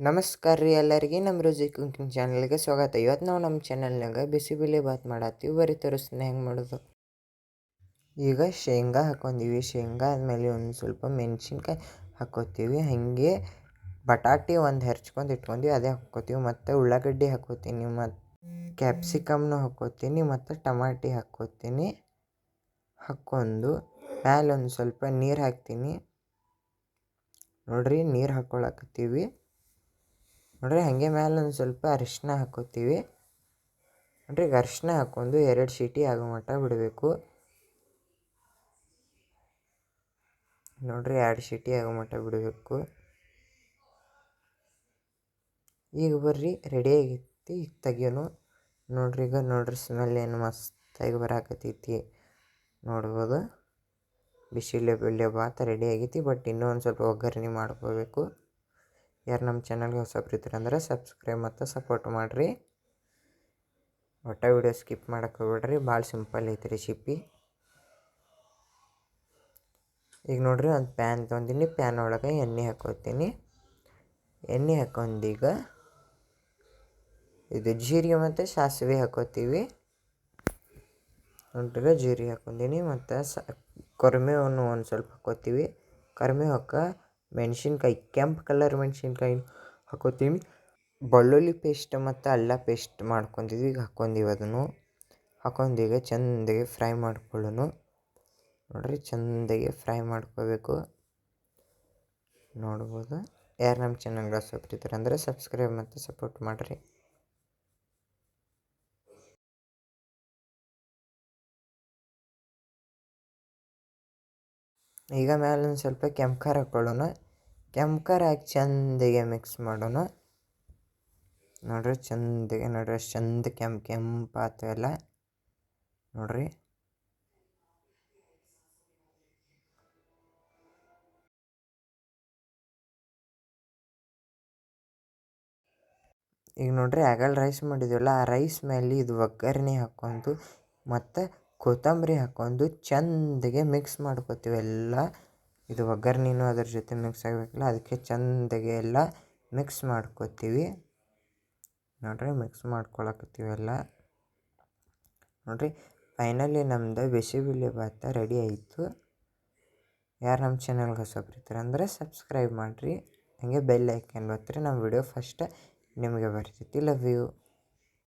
ನಮಸ್ಕಾರ ರೀ ಎಲ್ಲರಿಗೆ ನಮ್ಮ ರುಚಿ ಕುಕಿಂಗ್ ಚಾನಲ್ಗೆ ಸ್ವಾಗತ. ಇವತ್ತು ನಾವು ನಮ್ಮ ಚಾನಲ್ನಾಗ ಬಿಸಿಬೇಳೆ ಬಾತ್ ಮಾಡತ್ತೀವಿ. ಬರೀ ತೋರಿಸ್ತೀನಿ ಹೆಂಗೆ ಮಾಡೋದು. ಈಗ ಶೇಂಗಾ ಹಾಕ್ಕೊಂಡೀವಿ. ಶೇಂಗಾ ಆದಮೇಲೆ ಒಂದು ಸ್ವಲ್ಪ ಮೆಣಸಿನ್ಕಾಯಿ ಹಾಕ್ಕೋತೀವಿ. ಹಾಗೆ ಬಟಾಟೆ ಒಂದು ಹೆರ್ಚ್ಕೊಂಡು ಇಟ್ಕೊಂಡ್ವಿ, ಅದೇ ಹಾಕ್ಕೋತೀವಿ. ಮತ್ತು ಉಳ್ಳಾಗಡ್ಡಿ ಹಾಕ್ಕೋತೀನಿ, ಮತ್ತು ಕ್ಯಾಪ್ಸಿಕಮ್ನು ಹಾಕ್ಕೋತೀನಿ, ಮತ್ತು ಟಮಾಟಿ ಹಾಕ್ಕೋತೀನಿ. ಹಾಕ್ಕೊಂಡು ಮ್ಯಾಲೆ ಒಂದು ಸ್ವಲ್ಪ ನೀರು ಹಾಕ್ತೀನಿ. ನೋಡಿರಿ, ನೀರು ಹಾಕ್ಕೊಳಕತ್ತೀವಿ ನೋಡ್ರಿ. ಹಾಗೆ ಮ್ಯಾಲೆ ಒಂದು ಸ್ವಲ್ಪ ಅರಿಶಿನ ಹಾಕ್ಕೋತೀವಿ ನೋಡ್ರಿ. ಈಗ ಅರಿಶಿನ ಹಾಕ್ಕೊಂಡು 2 ಸೀಟಿ ಆಗೋ ಮಟ್ಟ ಬಿಡಬೇಕು ನೋಡ್ರಿ. 2 ಸೀಟಿ ಆಗೋ ಮಟ್ಟ ಬಿಡಬೇಕು. ಈಗ ಬರ್ರಿ, ರೆಡಿ ಆಗೈತಿ. ಈಗ ತೆಗಿಯೋನು ನೋಡ್ರಿ. ಈಗ ನೋಡ್ರಿ, ಸ್ಮೆಲ್ ಏನು ಮಸ್ತಾಗಿ ಬರಾಕತ್ತೈತಿ ನೋಡ್ಬೋದು. ಬಿಸಿಬೇಳೆ ಬಾತ್ ರೆಡಿ ಆಗೈತಿ. ಬಟ್ ಇನ್ನೂ ಒಂದು ಸ್ವಲ್ಪ ಒಗ್ಗರಣೆ ಮಾಡ್ಕೋಬೇಕು. ಯಾರು ನಮ್ಮ ಚಾನಲ್ಗೆ ಹೊಸಬ್ರಿದ್ರೆ ಅಂದ್ರೆ ಸಬ್ಸ್ಕ್ರೈಬ್ ಮತ್ತು ಸಪೋರ್ಟ್ ಮಾಡಿರಿ. ಒಟ್ಟ ವಿಡಿಯೋ ಸ್ಕಿಪ್ ಮಾಡಕ್ಕೆ ಹೋಗ್ಬೇಡ್ರಿ. ಭಾಳ ಸಿಂಪಲ್ ಐತಿ ರೆಸಿಪಿ. ಈಗ ನೋಡ್ರಿ, ಒಂದು ಪ್ಯಾನ್ ತೊಗೊಂಡಿನಿ. ಪ್ಯಾನ್ ಒಳಗೆ ಎಣ್ಣೆ ಹಾಕ್ಕೋತೀನಿ. ಎಣ್ಣೆ ಹಾಕ್ಕೊಂಡೀಗ ಇದು ಜೀರಿಗೆ ಮತ್ತು ಸಾಸಿವೆ ಹಾಕ್ಕೋತೀವಿ ನೋಡ್ರಿ. ಜೀರಿಗೆ ಹಾಕ್ಕೊಂಡೀನಿ ಮತ್ತು ಕರಿಬೇವನ್ನು ಒಂದು ಸ್ವಲ್ಪ ಹಾಕ್ಕೋತೀವಿ. ಕರಿಬೇವು ಮೆಣಸಿನ್ಕಾಯಿ, ಕೆಂಪು ಕಲರ್ ಮೆಣಸಿನ್ಕಾಯಿ ಹಾಕ್ಕೋತೀವಿ. ಬೆಳ್ಳುಳ್ಳಿ ಪೇಸ್ಟ್ ಮತ್ತು ಅಲ್ಲ ಪೇಸ್ಟ್ ಮಾಡ್ಕೊಂಡಿದ್ವಿ, ಈಗ ಹಾಕ್ಕೊಂಡೀವಿ. ಅದನ್ನು ಹಾಕ್ಕೊಂಡೀಗ ಚೆಂದಾಗಿ ಫ್ರೈ ಮಾಡ್ಕೊಳ್ಳೋನು ನೋಡ್ರಿ. ಚೆಂದಾಗಿ ಫ್ರೈ ಮಾಡ್ಕೋಬೇಕು ನೋಡ್ಬೋದು. ಯಾರು ನಮ್ಮ ಚಾನಲ್ಗೆ ಹೊಸಬ್ರಿದ್ರೆ ಅಂದರೆ ಸಬ್ಸ್ಕ್ರೈಬ್ ಮತ್ತು ಸಪೋರ್ಟ್ ಮಾಡಿರಿ. ಈಗ ಮೇಲೆ ಒಂದು ಸ್ವಲ್ಪ ಕೆಂಪು ಖಾರ ಹಾಕ್ಕೊಳ್ಳೋಣ. ಕೆಂಪು ಖಾರ ಹಾಕಿ ಚೆಂದಾಗಿ ಮಿಕ್ಸ್ ಮಾಡೋಣ ನೋಡ್ರಿ. ಚೆಂದಾಗಿ ನೋಡ್ರಿ, ಅಷ್ಟು ಚೆಂದ ಕೆಂಪಾತು ಎಲ್ಲ ನೋಡ್ರಿ. ಈಗ ನೋಡ್ರಿ, ಆಗಲ್ಲ ರೈಸ್ ಮಾಡಿದ್ವಲ್ಲ, ಆ ರೈಸ್ ಮೇಲೆ ಇದು ಒಗ್ಗರಣೆ ಹಾಕ್ಕೊಂಡು ಮತ್ತು ಕೊತ್ತಂಬರಿ ಹಾಕ್ಕೊಂಡು ಚೆಂದಾಗಿ ಮಿಕ್ಸ್ ಮಾಡ್ಕೋತೀವಿ ಎಲ್ಲ. ಇದು ಒಗ್ಗರಣೆನೂ ಅದ್ರ ಜೊತೆ ಮಿಕ್ಸ್ ಆಗಬೇಕಲ್ಲ, ಅದಕ್ಕೆ ಚೆಂದಾಗಿ ಎಲ್ಲ ಮಿಕ್ಸ್ ಮಾಡ್ಕೋತೀವಿ ನೋಡ್ರಿ. ಮಿಕ್ಸ್ ಮಾಡ್ಕೊಳಕತ್ತೀವಿ ಎಲ್ಲ ನೋಡ್ರಿ. ಫೈನಲಿ ನಮ್ಮದು ಬಿಸಿಬೇಳೆ ಬಾತ್ ರೆಡಿ ಆಯಿತು. ಯಾರು ನಮ್ಮ ಚಾನಲ್ಗೆ ಹೊಸಬ್ರಿದ್ರೆ ಅಂದರೆ ಸಬ್ಸ್ಕ್ರೈಬ್ ಮಾಡಿರಿ. ಹಾಗೆ ಬೆಲ್ ಐಕನ್ ಒತ್ತಿರಿ. ನಮ್ಮ ವಿಡಿಯೋ ಫಸ್ಟ್ ನಿಮಗೆ ಬರ್ತೈತಿ. Love you.